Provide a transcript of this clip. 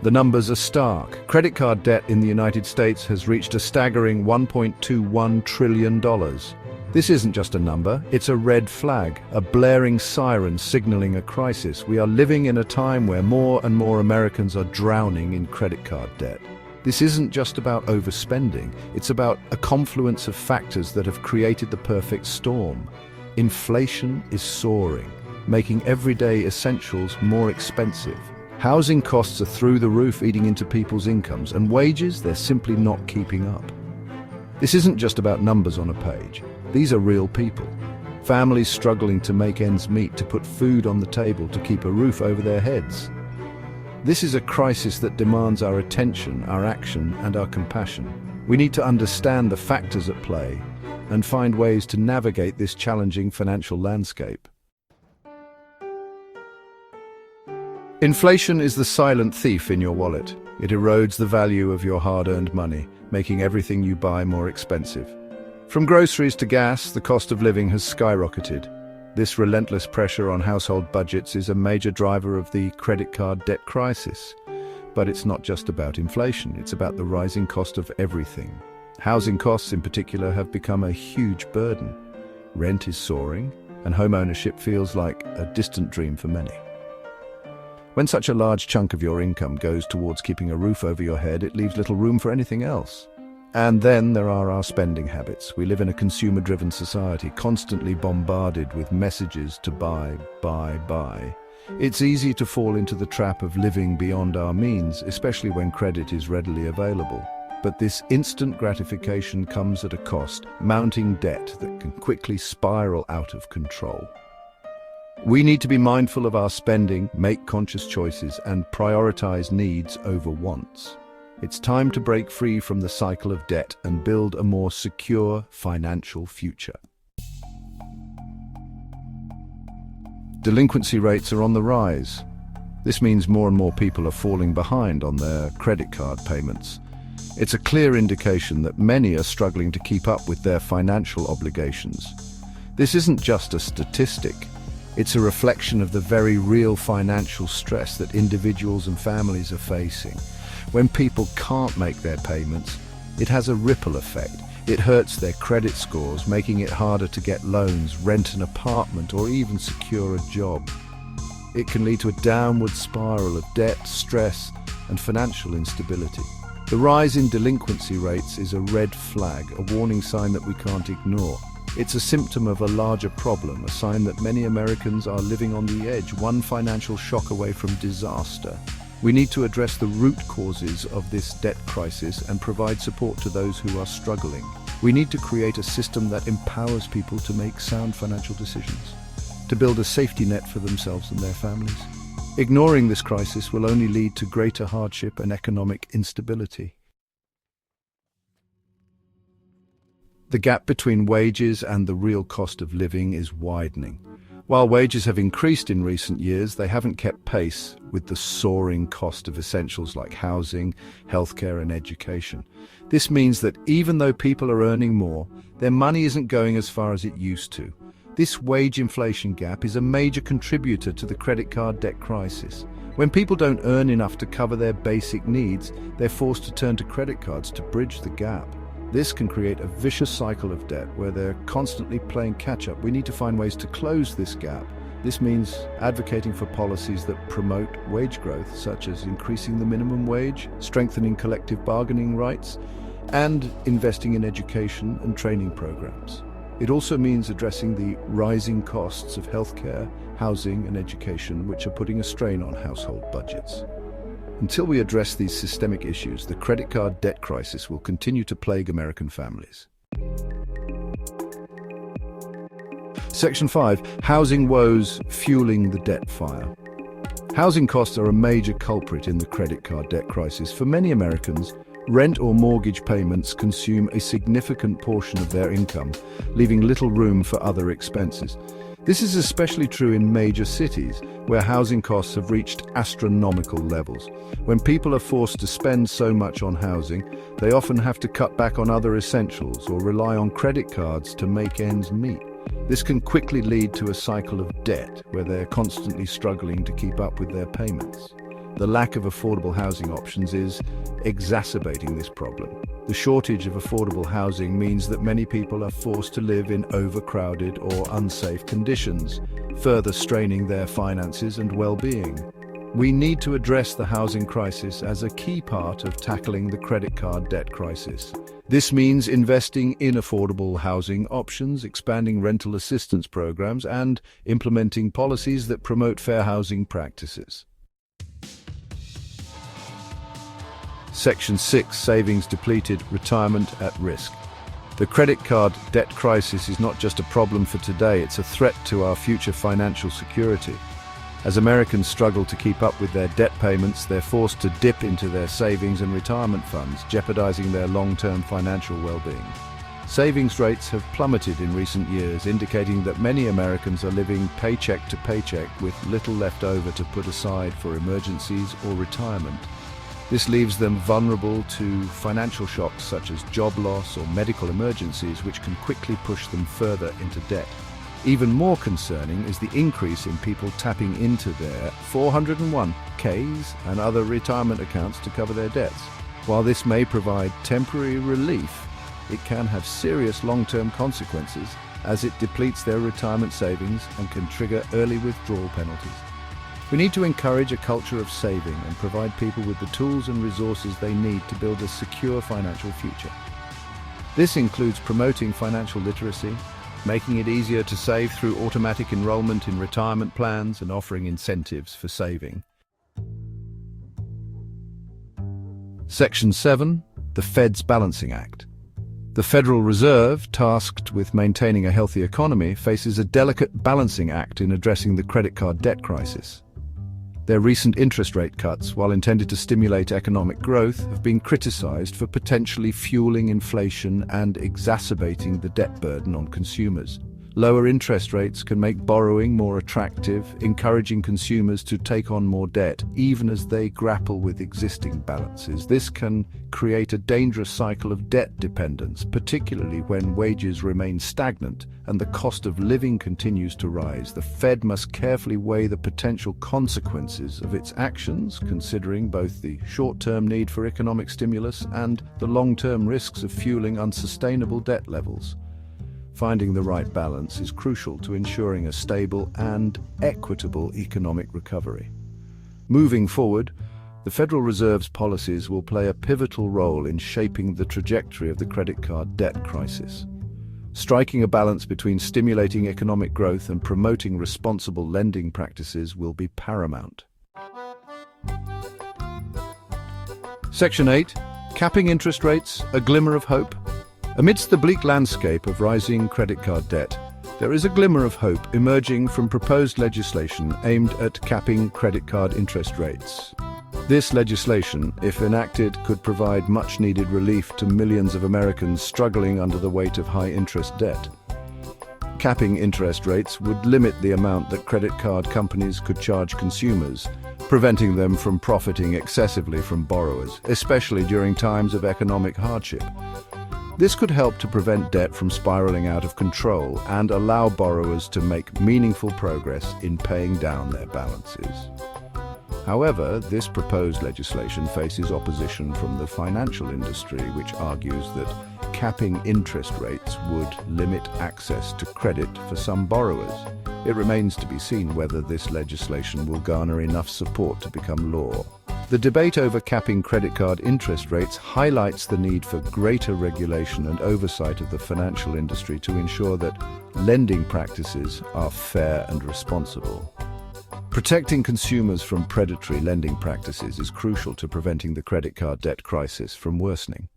The numbers are stark. Credit card debt in the United States has reached a staggering $1.21 trillion. This isn't just a number, it's a red flag, a blaring siren signaling a crisis. We are living in a time where more and more Americans are drowning in credit card debt. This isn't just about overspending, it's about a confluence of factors that have created the perfect storm. Inflation is soaring, making everyday essentials more expensive. Housing costs are through the roof, eating into people's incomes, and wages, they're simply not keeping up. This isn't just about numbers on a page. These are real people. Families struggling to make ends meet, to put food on the table, to keep a roof over their heads. This is a crisis that demands our attention, our action, and our compassion. We need to understand the factors at play and find ways to navigate this challenging financial landscape. Inflation is the silent thief in your wallet. It erodes the value of your hard-earned money, making everything you buy more expensive. From groceries to gas, the cost of living has skyrocketed. This relentless pressure on household budgets is a major driver of the credit card debt crisis. But it's not just about inflation, it's about the rising cost of everything. Housing costs in particular have become a huge burden. Rent is soaring, and home ownership feels like a distant dream for many. When such a large chunk of your income goes towards keeping a roof over your head, it leaves little room for anything else. And then there are our spending habits. We live in a consumer-driven society, constantly bombarded with messages to buy, buy, buy. It's easy to fall into the trap of living beyond our means, especially when credit is readily available. But this instant gratification comes at a cost, mounting debt that can quickly spiral out of control. We need to be mindful of our spending, make conscious choices, and prioritize needs over wants. It's time to break free from the cycle of debt and build a more secure financial future. Delinquency rates are on the rise. This means more and more people are falling behind on their credit card payments. It's a clear indication that many are struggling to keep up with their financial obligations. This isn't just a statistic. It's a reflection of the very real financial stress that individuals and families are facing. When people can't make their payments, it has a ripple effect. It hurts their credit scores, making it harder to get loans, rent an apartment, or even secure a job. It can lead to a downward spiral of debt, stress, and financial instability. The rise in delinquency rates is a red flag, a warning sign that we can't ignore. It's a symptom of a larger problem, a sign that many Americans are living on the edge, one financial shock away from disaster. We need to address the root causes of this debt crisis and provide support to those who are struggling. We need to create a system that empowers people to make sound financial decisions, to build a safety net for themselves and their families. Ignoring this crisis will only lead to greater hardship and economic instability. The gap between wages and the real cost of living is widening. While wages have increased in recent years, they haven't kept pace with the soaring cost of essentials like housing, healthcare, and education. This means that even though people are earning more, their money isn't going as far as it used to. This wage inflation gap is a major contributor to the credit card debt crisis. When people don't earn enough to cover their basic needs, they're forced to turn to credit cards to bridge the gap. This can create a vicious cycle of debt where they're constantly playing catch-up. We need to find ways to close this gap. This means advocating for policies that promote wage growth, such as increasing the minimum wage, strengthening collective bargaining rights, and investing in education and training programs. It also means addressing the rising costs of healthcare, housing, and education, which are putting a strain on household budgets. Until we address these systemic issues, the credit card debt crisis will continue to plague American families. Section 5. Housing woes fueling the debt fire. Housing costs are a major culprit in the credit card debt crisis. For many Americans, rent or mortgage payments consume a significant portion of their income, leaving little room for other expenses. This is especially true in major cities, where housing costs have reached astronomical levels. When people are forced to spend so much on housing, they often have to cut back on other essentials or rely on credit cards to make ends meet. This can quickly lead to a cycle of debt, where they're constantly struggling to keep up with their payments. the lack of affordable housing options is exacerbating this problem. The shortage of affordable housing means that many people are forced to live in overcrowded or unsafe conditions, further straining their finances and well-being. We need to address the housing crisis as a key part of tackling the credit card debt crisis. This means investing in affordable housing options, expanding rental assistance programs, and implementing policies that promote fair housing practices. Section 6. Savings depleted, retirement at risk. The credit card debt crisis is not just a problem for today, it's a threat to our future financial security. As Americans struggle to keep up with their debt payments, they're forced to dip into their savings and retirement funds, jeopardizing their long-term financial well-being. Savings rates have plummeted in recent years, indicating that many Americans are living paycheck to paycheck with little left over to put aside for emergencies or retirement. This leaves them vulnerable to financial shocks such as job loss or medical emergencies, which can quickly push them further into debt. Even more concerning is the increase in people tapping into their 401(k)s and other retirement accounts to cover their debts. While this may provide temporary relief, it can have serious long-term consequences as it depletes their retirement savings and can trigger early withdrawal penalties. We need to encourage a culture of saving and provide people with the tools and resources they need to build a secure financial future. This includes promoting financial literacy, making it easier to save through automatic enrollment in retirement plans, and offering incentives for saving. Section 7. The Fed's Balancing Act. The Federal Reserve, tasked with maintaining a healthy economy, faces a delicate balancing act in addressing the credit card debt crisis. Their recent interest rate cuts, while intended to stimulate economic growth, have been criticized for potentially fueling inflation and exacerbating the debt burden on consumers. Lower interest rates can make borrowing more attractive, encouraging consumers to take on more debt, even as they grapple with existing balances. This can create a dangerous cycle of debt dependence, particularly when wages remain stagnant and the cost of living continues to rise. The Fed must carefully weigh the potential consequences of its actions, considering both the short-term need for economic stimulus and the long-term risks of fueling unsustainable debt levels. Finding the right balance is crucial to ensuring a stable and equitable economic recovery. Moving forward, the Federal Reserve's policies will play a pivotal role in shaping the trajectory of the credit card debt crisis. Striking a balance between stimulating economic growth and promoting responsible lending practices will be paramount. Section 8. Capping interest rates, a glimmer of hope. Amidst the bleak landscape of rising credit card debt, there is a glimmer of hope emerging from proposed legislation aimed at capping credit card interest rates. This legislation, if enacted, could provide much-needed relief to millions of Americans struggling under the weight of high-interest debt. Capping interest rates would limit the amount that credit card companies could charge consumers, preventing them from profiting excessively from borrowers, especially during times of economic hardship. This could help to prevent debt from spiraling out of control and allow borrowers to make meaningful progress in paying down their balances. However, this proposed legislation faces opposition from the financial industry, which argues that capping interest rates would limit access to credit for some borrowers. It remains to be seen whether this legislation will garner enough support to become law. The debate over capping credit card interest rates highlights the need for greater regulation and oversight of the financial industry to ensure that lending practices are fair and responsible. Protecting consumers from predatory lending practices is crucial to preventing the credit card debt crisis from worsening.